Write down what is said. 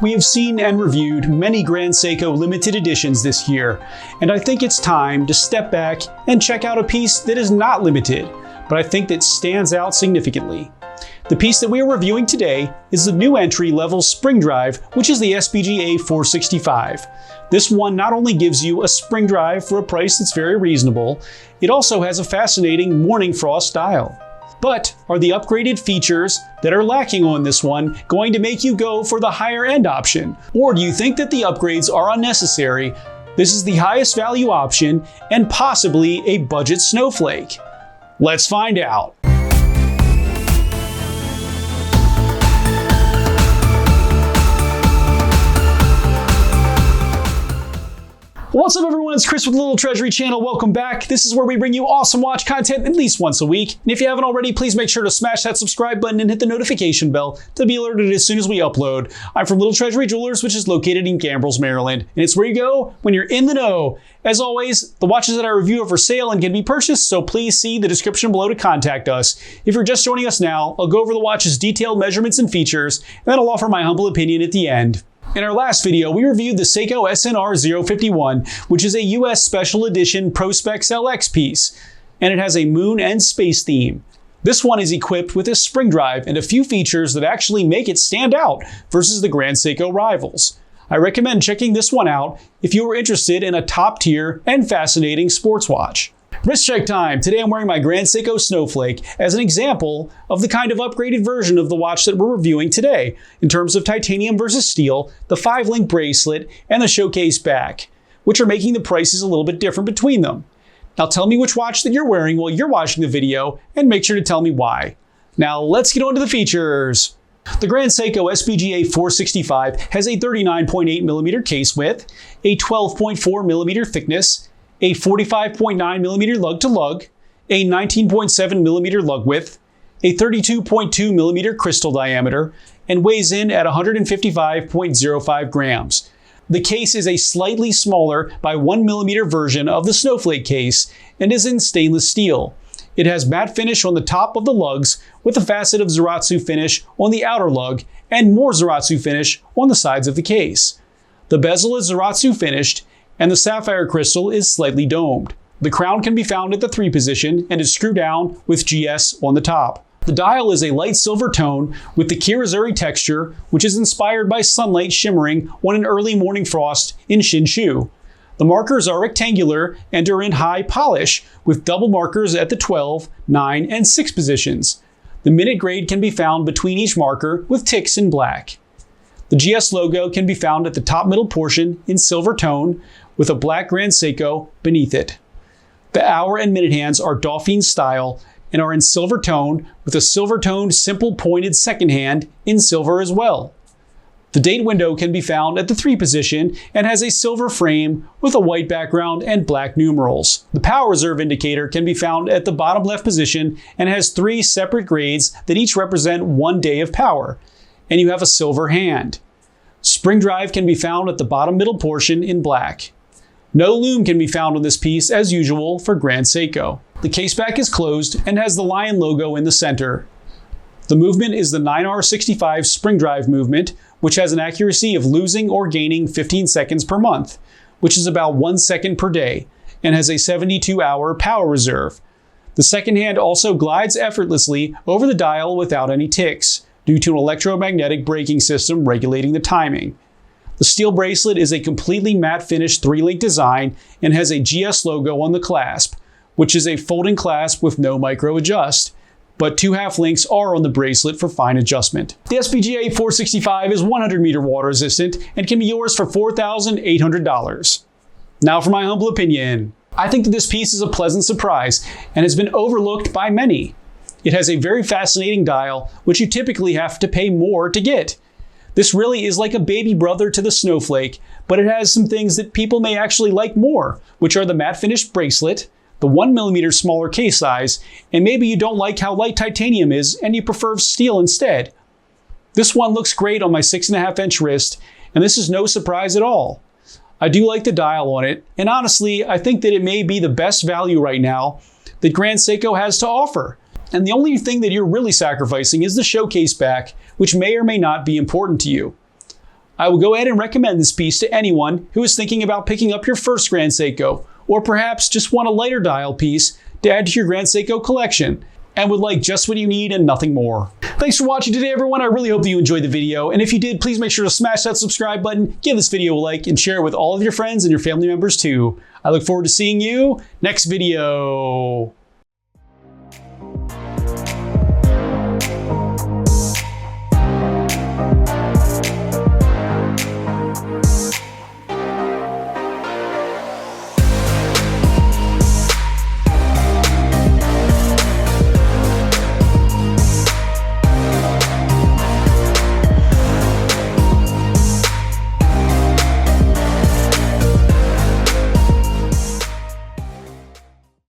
We have seen and reviewed many Grand Seiko limited editions this year, and I think it's time to step back and check out a piece that is not limited, but I think that stands out significantly. The piece that we are reviewing today is the new entry-level Spring Drive, which is the SBGA465. This one not only gives you a spring drive for a price that's very reasonable, it also has a fascinating morning frost dial. But are the upgraded features that are lacking on this one going to make you go for the higher end option? Or do you think that the upgrades are unnecessary? This is the highest value option and possibly a budget snowflake. Let's find out. What's up everyone, it's Chris with the Little Treasury channel. Welcome back. This is where we bring you awesome watch content at least once a week. And if you haven't already, please make sure to smash that subscribe button and hit the notification bell to be alerted as soon as we upload. I'm from Little Treasury Jewelers, which is located in Gambrills, Maryland. And it's where you go when you're in the know. As always, the watches that I review are for sale and can be purchased, so please see the description below to contact us. If you're just joining us now, I'll go over the watch's detailed measurements and features, and then I'll offer my humble opinion at the end. In our last video, we reviewed the Seiko SNR051, which is a US Special Edition Prospex LX piece, and it has a moon and space theme. This one is equipped with a spring drive and a few features that actually make it stand out versus the Grand Seiko rivals. I recommend checking this one out if you are interested in a top-tier and fascinating sports watch. Wrist check time. Today I'm wearing my Grand Seiko Snowflake as an example of the kind of upgraded version of the watch that we're reviewing today in terms of titanium versus steel, the 5-link bracelet, and the showcase back, which are making the prices a little bit different between them. Now tell me which watch that you're wearing while you're watching the video and make sure to tell me why. Now let's get on to the features. The Grand Seiko SBGA465 has a 39.8mm case width, a 12.4mm thickness, a 45.9mm lug-to-lug, a 19.7mm lug width, a 32.2mm crystal diameter, and weighs in at 155.05 grams. The case is a slightly smaller by 1mm version of the Snowflake case and is in stainless steel. It has matte finish on the top of the lugs with a facet of Zaratsu finish on the outer lug and more Zaratsu finish on the sides of the case. The bezel is Zaratsu finished and the sapphire crystal is slightly domed. The crown can be found at the 3 position and is screwed down with GS on the top. The dial is a light silver tone with the Kira-Zuri texture, which is inspired by sunlight shimmering on an early morning frost in Shinshu. The markers are rectangular and are in high polish with double markers at the 12, 9, and 6 positions. The minute grade can be found between each marker with ticks in black. The GS logo can be found at the top middle portion in silver tone with a black Grand Seiko beneath it. The hour and minute hands are Dauphine style and are in silver tone with a silver toned simple pointed second hand in silver as well. The date window can be found at the 3 position and has a silver frame with a white background and black numerals. The power reserve indicator can be found at the bottom left position and has 3 separate grades that each represent 1 day of power, and you have a silver hand. Spring drive can be found at the bottom middle portion in black. No loom can be found on this piece as usual for Grand Seiko. The case back is closed and has the lion logo in the center. The movement is the 9R65 spring drive movement, which has an accuracy of losing or gaining 15 seconds per month, which is about 1 second per day, and has a 72-hour power reserve. The second hand also glides effortlessly over the dial without any ticks, due to an electromagnetic braking system regulating the timing. The steel bracelet is a completely matte finish 3-link design and has a GS logo on the clasp, which is a folding clasp with no micro adjust, but 2 half links are on the bracelet for fine adjustment. The SBGA 465 is 100 meter water resistant and can be yours for $4,800. Now for my humble opinion. I think that this piece is a pleasant surprise and has been overlooked by many. It has a very fascinating dial, which you typically have to pay more to get. This really is like a baby brother to the Snowflake, but it has some things that people may actually like more, which are the matte finished bracelet, the 1mm smaller case size, and maybe you don't like how light titanium is and you prefer steel instead. This one looks great on my 6.5-inch wrist, and this is no surprise at all. I do like the dial on it, and honestly, I think that it may be the best value right now that Grand Seiko has to offer. And the only thing that you're really sacrificing is the showcase back, which may or may not be important to you. I will go ahead and recommend this piece to anyone who is thinking about picking up your first Grand Seiko, or perhaps just want a lighter dial piece to add to your Grand Seiko collection, and would like just what you need and nothing more. Thanks for watching today, everyone. I really hope that you enjoyed the video, and if you did, please make sure to smash that subscribe button, give this video a like, and share it with all of your friends and your family members too. I look forward to seeing you next video.